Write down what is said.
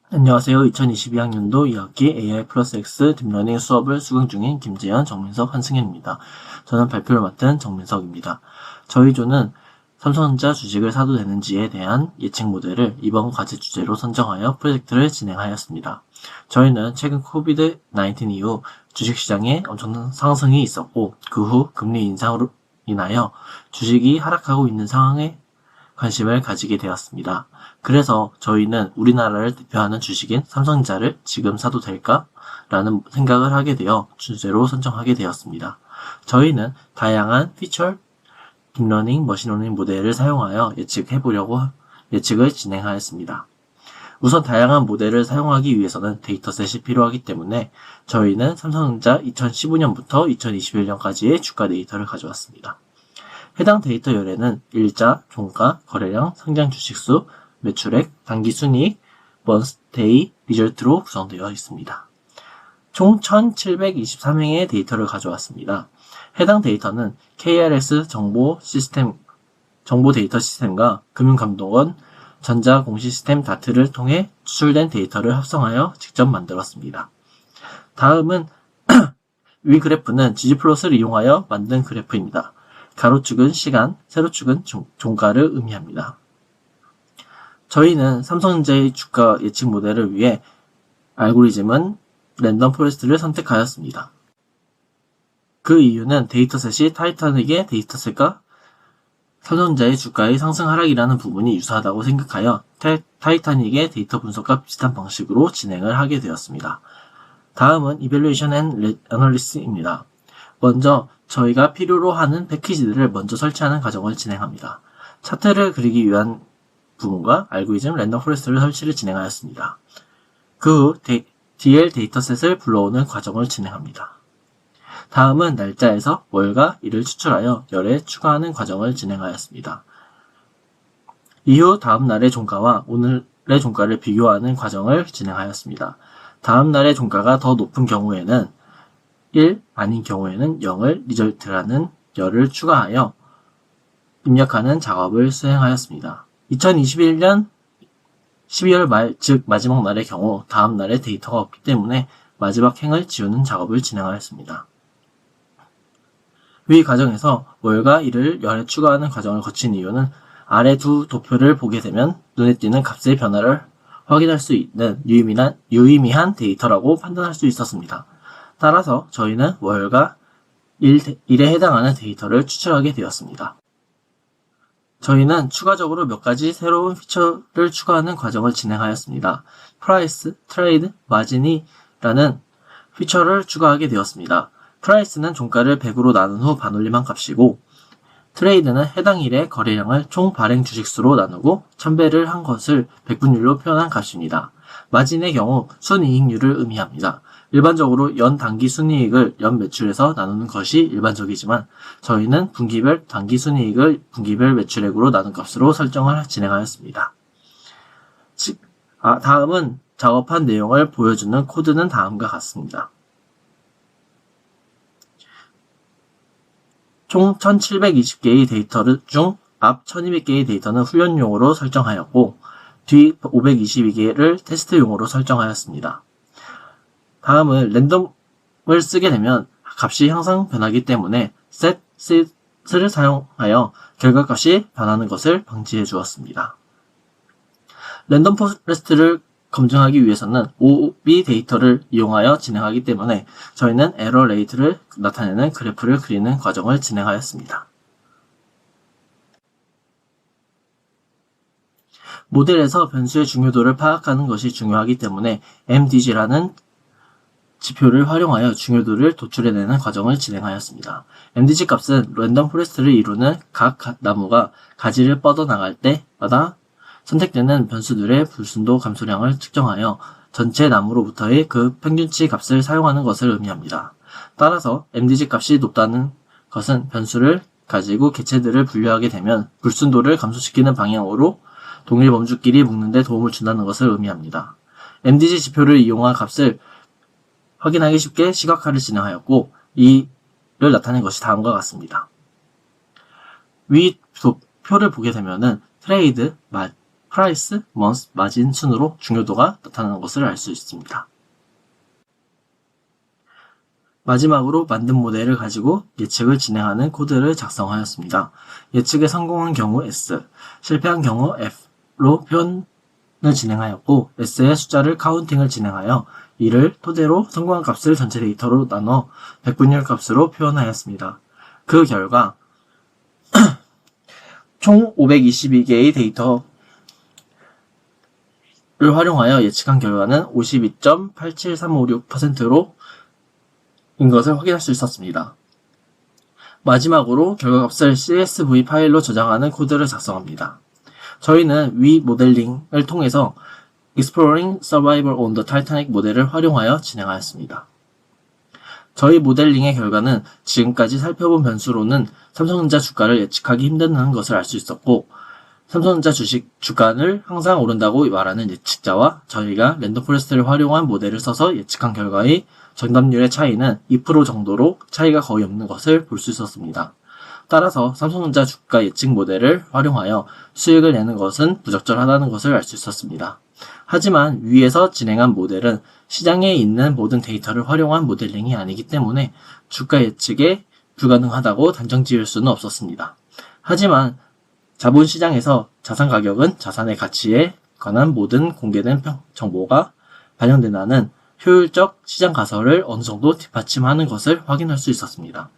안녕하세요. 2022학년도 2학기 AI 플러스 X 딥러닝 수업을 수강 중인 김재현, 정민석, 한승현입니다. 저는 발표를 맡은 정민석입니다. 저희 조는 삼성전자 주식을 사도 되는지에 대한 예측 모델을 이번 과제 주제로 선정하여 프로젝트를 진행하였습니다. 저희는 최근 코비드-19 이후 주식시장에 엄청난 상승이 있었고 그 후 금리 인상으로 인하여 주식이 하락하고 있는 상황에 관심을 가지게 되었습니다. 그래서 저희는 우리나라를 대표하는 주식인 삼성전자를 지금 사도 될까? 라는 생각을 하게 되어 주제로 선정하게 되었습니다. 저희는 다양한 피처, 딥러닝, 머신러닝 모델을 사용하여 예측을 진행하였습니다. 우선 다양한 모델을 사용하기 위해서는 데이터셋이 필요하기 때문에 저희는 삼성전자 2015년부터 2021년까지의 주가 데이터를 가져왔습니다. 해당 데이터 열에는 일자, 종가, 거래량, 상장 주식수, 매출액, 단기순이익, 먼스데이, 리절트로 구성되어 있습니다. 총 1723행의 데이터를 가져왔습니다. 해당 데이터는 KRS 정보 데이터 시스템과 금융감독원 전자공시스템 다트를 통해 추출된 데이터를 합성하여 직접 만들었습니다. 다음은 위 그래프는 gg플롯을 이용하여 만든 그래프입니다. 가로축은 시간, 세로축은 종가를 의미합니다. 저희는 삼성전자의 주가 예측 모델을 위해 알고리즘은 랜덤 포레스트를 선택하였습니다. 그 이유는 데이터셋이 타이타닉의 데이터셋과 삼성전자의 주가의 상승 하락이라는 부분이 유사하다고 생각하여 타이타닉의 데이터 분석과 비슷한 방식으로 진행을 하게 되었습니다. 다음은 이밸루에이션 앤 애널리시스입니다. 먼저 저희가 필요로 하는 패키지들을 먼저 설치하는 과정을 진행합니다. 차트를 그리기 위한 부분과 알고리즘 랜덤 포레스트를 설치를 진행하였습니다. 그 후 DL 데이터셋을 불러오는 과정을 진행합니다. 다음은 날짜에서 월과 일을 추출하여 열에 추가하는 과정을 진행하였습니다. 이후 다음 날의 종가와 오늘의 종가를 비교하는 과정을 진행하였습니다. 다음 날의 종가가 더 높은 경우에는 1 아닌 경우에는 0을 리절트라는 열을 추가하여 입력하는 작업을 수행하였습니다. 2021년 12월 말, 즉 마지막 날의 경우 다음 날의 데이터가 없기 때문에 마지막 행을 지우는 작업을 진행하였습니다. 위 과정에서 월과 일을 열에 추가하는 과정을 거친 이유는 아래 두 도표를 보게 되면 눈에 띄는 값의 변화를 확인할 수 있는 유의미한 데이터라고 판단할 수 있었습니다. 따라서 저희는 월과 일에 해당하는 데이터를 추출하게 되었습니다. 저희는 추가적으로 몇 가지 새로운 피처를 추가하는 과정을 진행하였습니다. 프라이스, 트레이드, 마진이라는 피처를 추가하게 되었습니다. 프라이스는 종가를 100으로 나눈 후 반올림한 값이고 트레이드는 해당 일의 거래량을 총 발행 주식수로 나누고 1000배를 한 것을 백분율로 표현한 값입니다. 마진의 경우 순이익률을 의미합니다. 일반적으로 연 단기 순이익을 연 매출에서 나누는 것이 일반적이지만 저희는 분기별 단기 순이익을 분기별 매출액으로 나눈 값으로 설정을 진행하였습니다. 다음은 작업한 내용을 보여주는 코드는 다음과 같습니다. 총 1720개의 데이터 중 앞 1200개의 데이터는 훈련용으로 설정하였고 뒤 522개를 테스트용으로 설정하였습니다. 다음은 랜덤을 쓰게 되면 값이 항상 변하기 때문에 set을 사용하여 결과값이 변하는 것을 방지해 주었습니다. 랜덤 포레스트를 검증하기 위해서는 OB 데이터를 이용하여 진행하기 때문에 저희는 에러 레이트를 나타내는 그래프를 그리는 과정을 진행하였습니다. 모델에서 변수의 중요도를 파악하는 것이 중요하기 때문에 MDG라는 지표를 활용하여 중요도를 도출해내는 과정을 진행하였습니다. MDG 값은 랜덤 포레스트를 이루는 각 나무가 가지를 뻗어나갈 때마다 선택되는 변수들의 불순도 감소량을 측정하여 전체 나무로부터의 그 평균치 값을 사용하는 것을 의미합니다. 따라서 MDG 값이 높다는 것은 변수를 가지고 개체들을 분류하게 되면 불순도를 감소시키는 방향으로 동일 범주끼리 묶는 데 도움을 준다는 것을 의미합니다. MDG 지표를 이용한 값을 확인하기 쉽게 시각화를 진행하였고 이를 나타낸 것이 다음과 같습니다. 위 표를 보게 되면은 트레이드, price, month, 마진 순으로 중요도가 나타나는 것을 알 수 있습니다. 마지막으로 만든 모델을 가지고 예측을 진행하는 코드를 작성하였습니다. 예측에 성공한 경우 S, 실패한 경우 F로 표현을 진행하였고 S의 숫자를 카운팅을 진행하여 이를 토대로 성공한 값을 전체 데이터로 나눠 백분율 값으로 표현하였습니다. 그 결과 총 522개의 데이터를 활용하여 예측한 결과는 52.87356%로 인 것을 확인할 수 있었습니다. 마지막으로 결과값을 CSV 파일로 저장하는 코드를 작성합니다. 저희는 위 모델링을 통해서 Exploring Survival on the Titanic 모델을 활용하여 진행하였습니다. 저희 모델링의 결과는 지금까지 살펴본 변수로는 삼성전자 주가를 예측하기 힘든 것을 알 수 있었고, 삼성전자 주식 주가를 항상 오른다고 말하는 예측자와 저희가 랜덤 포레스트를 활용한 모델을 써서 예측한 결과의 정답률의 차이는 2% 정도로 차이가 거의 없는 것을 볼 수 있었습니다. 따라서 삼성전자 주가 예측 모델을 활용하여 수익을 내는 것은 부적절하다는 것을 알 수 있었습니다. 하지만 위에서 진행한 모델은 시장에 있는 모든 데이터를 활용한 모델링이 아니기 때문에 주가 예측에 불가능하다고 단정 지을 수는 없었습니다. 하지만 자본시장에서 자산 가격은 자산의 가치에 관한 모든 공개된 정보가 반영된다는 효율적 시장 가설을 어느 정도 뒷받침하는 것을 확인할 수 있었습니다.